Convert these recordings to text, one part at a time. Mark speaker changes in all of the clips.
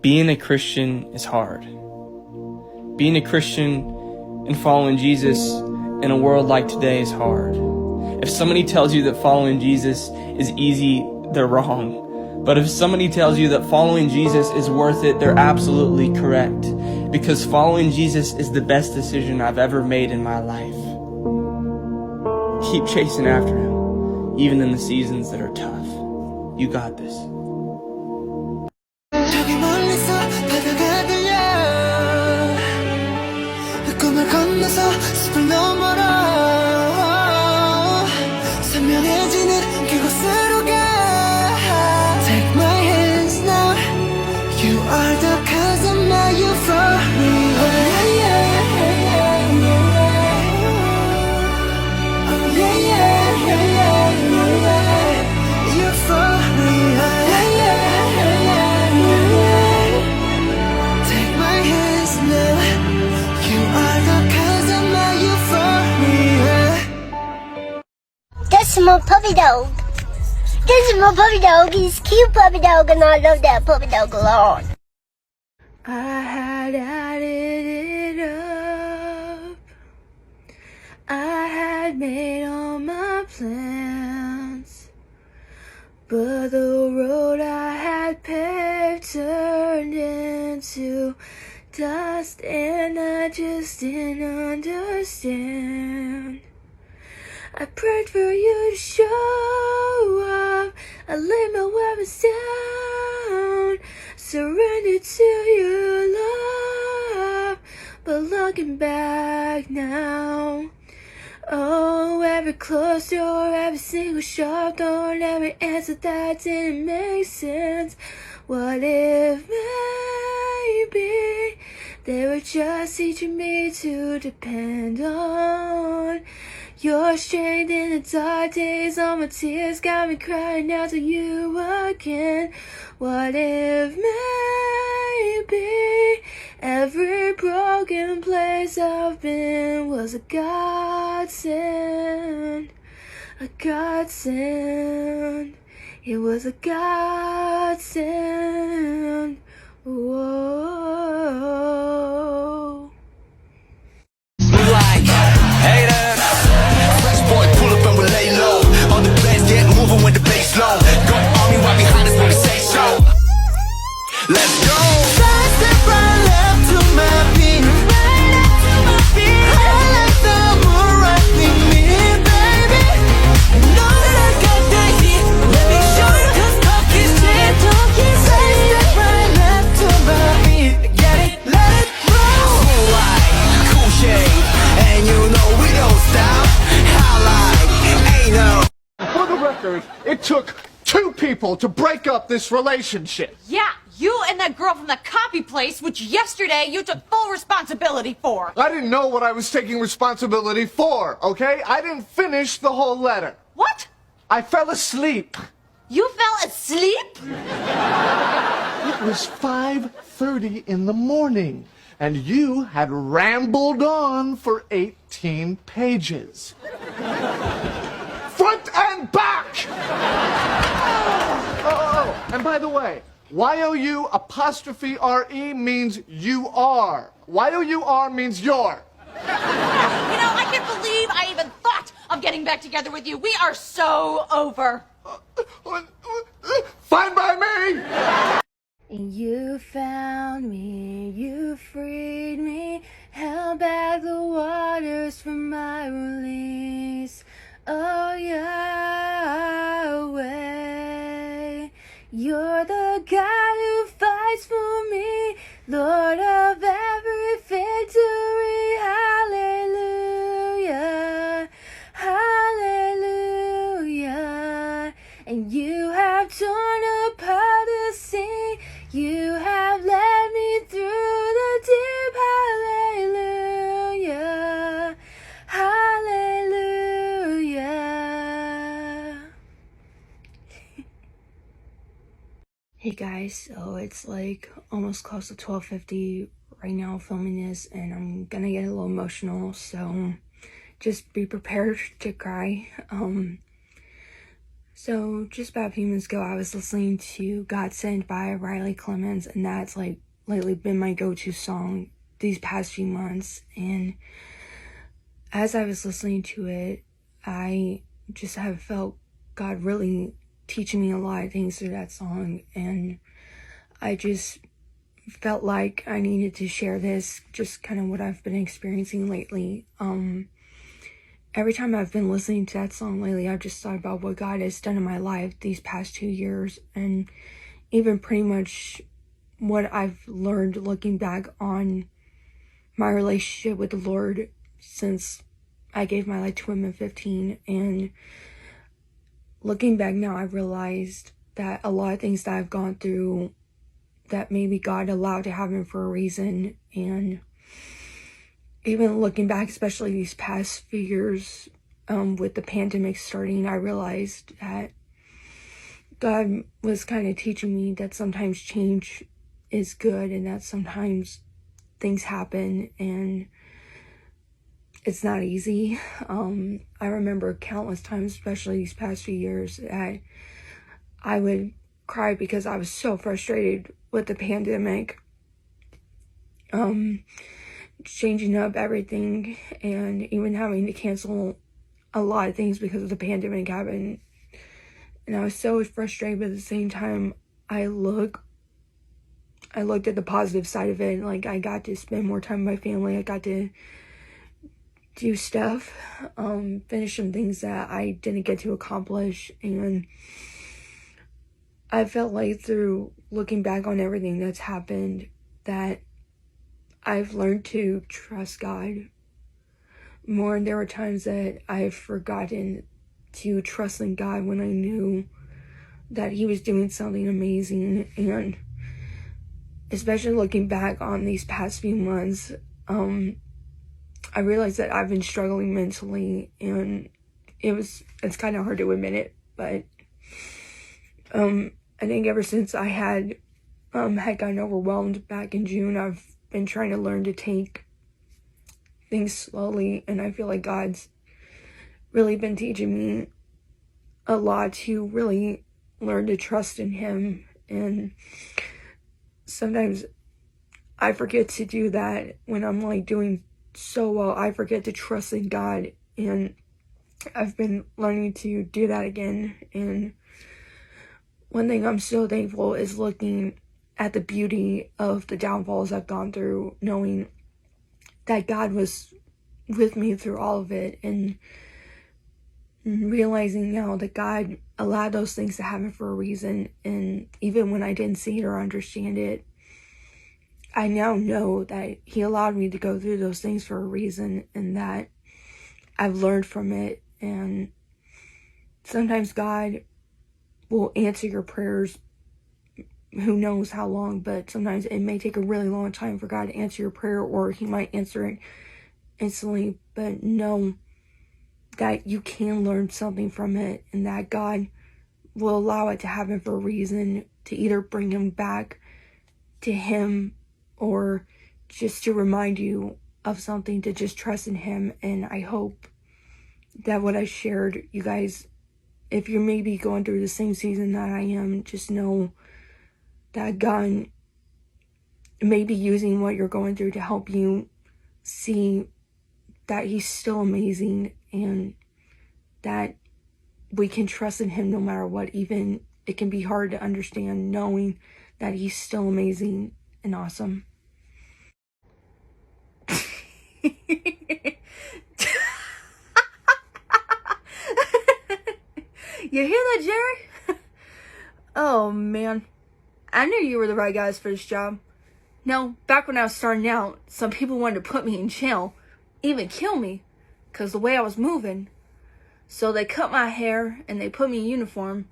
Speaker 1: Being a Christian is hard. Being a Christian and following Jesus in a world like today is hard. If somebody tells you that following Jesus is easy, they're wrong. But if somebody tells you that following Jesus is worth it, they're absolutely correct. Because following Jesus is the best decision I've ever made in my life. Keep chasing after Him, even in the seasons that are tough. You got this.
Speaker 2: Take my hands now. You are the cause of my euphoria. Take my hands now. You are the cause of my euphoria.
Speaker 3: That's my puppy dog. This is my puppy dog. He's a cute puppy dog, and I love that puppy dog a lot.
Speaker 2: I had added it up. I had made all my plans, but the road I had paved turned into dust, and I just didn't understand. I prayed for you to show up. I laid my weapons down, surrendered to your love. But looking back now, oh, every closed door, every single sharp door, every answer that didn't make sense. What if maybe they were just teaching me to depend on your strength in the dark days? All my tears got me crying out to you again. What if maybe every broken place I've been was a godsend, a godsend. It was a godsend. Whoa.
Speaker 4: Like, hey there, French boy, pull up and we lay low. All the bands get moving with the bass low. Go army right behind us when we say so. Let's go. Side step right left to my beat. Right up to my feet. I like the moon right with me, baby. You know that I got that heat. Let me show you, 'cause talk is cheap. Side step right left to my beat. Get it, let it roll. Cool light, cool shade, and you know we don't stop. How like, ain't no.
Speaker 5: For the record, it took 2 people to break up this relationship.
Speaker 6: Yeah, you and that girl from the copy place, which yesterday you took full responsibility for.
Speaker 5: I didn't know what I was taking responsibility for, okay? I didn't finish the whole letter.
Speaker 6: What?
Speaker 5: I fell asleep.
Speaker 6: You fell asleep?
Speaker 5: It was 5:30 in the morning, and you had rambled on for 18 pages. Front and back! Oh, and by the way, YOU''RE means you are. YOUR means you're.
Speaker 6: You know, I can't believe I even thought of getting back together with you. We are so over.
Speaker 5: Fine by me!
Speaker 2: And you found me, you freed me, held back the waters from my release. Oh, Yahweh, you're the God who fights for me, Lord of every victory. Hallelujah, hallelujah. And you have torn apart the sea, you have led me through the deep. Hallelujah, hallelujah. Hey guys, so it's like almost close to 12:50 right now filming this, and I'm gonna get a little emotional, so just be prepared to cry. So, just about a few minutes ago, I was listening to God Sent by Riley Clemens, and that's like lately been my go-to song these past few months. And as I was listening to it, I just have felt God really teaching me a lot of things through that song, and I just felt like I needed to share this, just kind of what I've been experiencing lately. Every time I've been listening to that song lately, I've just thought about what God has done in my life these past 2 years, and even pretty much what I've learned looking back on my relationship with the Lord since I gave my life to Him at 15. And looking back now, I realized that a lot of things that I've gone through, that maybe God allowed to happen for a reason. And even looking back, especially these past few years, with the pandemic starting, I realized that God was kind of teaching me that sometimes change is good, and that sometimes things happen and it's not easy. I remember countless times, especially these past few years, that I would cry because I was so frustrated with the pandemic. Changing up everything and even having to cancel a lot of things because of the pandemic happened. And I was so frustrated, but at the same time, I looked at the positive side of it. Like, I got to spend more time with my family. I got to do stuff, finish some things that I didn't get to accomplish. And I felt like through looking back on everything that's happened, that I've learned to trust God more. And there were times that I've forgotten to trust in God when I knew that He was doing something amazing. And especially looking back on these past few months, I realized that I've been struggling mentally, and it's kind of hard to admit it, but I think ever since I had gotten overwhelmed back in June, I've been trying to learn to take things slowly, and I feel like God's really been teaching me a lot to really learn to trust in Him. And sometimes I forget to do that when I'm like doing so well. I forget to trust in God, and I've been learning to do that again. And one thing I'm so thankful is looking at the beauty of the downfalls I've gone through, knowing that God was with me through all of it, and realizing now that God allowed those things to happen for a reason. And even when I didn't see it or understand it, I now know that He allowed me to go through those things for a reason, and that I've learned from it. And sometimes God will answer your prayers, who knows how long, but sometimes it may take a really long time for God to answer your prayer, or He might answer it instantly. But know that you can learn something from it, and that God will allow it to happen for a reason, to either bring Him back to Him, or just to remind you of something, to just trust in Him. And I hope that what I shared, you guys, if you're maybe going through the same season that I am, just know that God may be using what you're going through to help you see that He's still amazing, and that we can trust in Him no matter what. Even it can be hard to understand, knowing that He's still amazing and awesome. You hear that, Jerry? Oh man, I knew you were the right guys for this job. Now, back when I was starting out, some people wanted to put me in jail, even kill me, because the way I was moving. So they cut my hair, and they put me in uniform,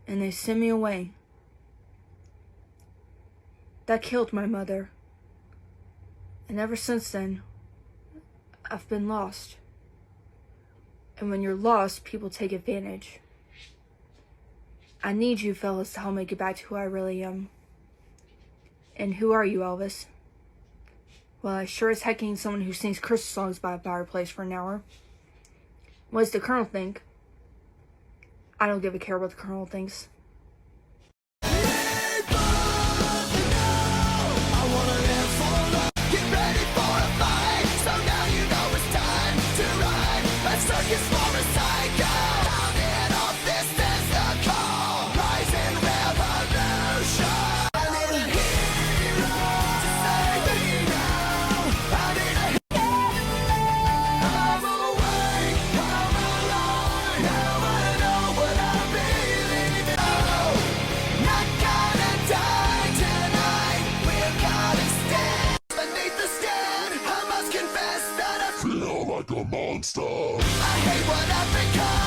Speaker 2: and they sent me away. That killed my mother. And ever since then, I've been lost. And when you're lost, people take advantage. I need you fellas to help me get back to who I really am. And who are you, Elvis? Well, I sure as heck ain't someone who sings Christmas songs by a fireplace for an hour. What does the Colonel think? I don't give a care what the Colonel thinks.
Speaker 4: Like a monster. I hate what I've become.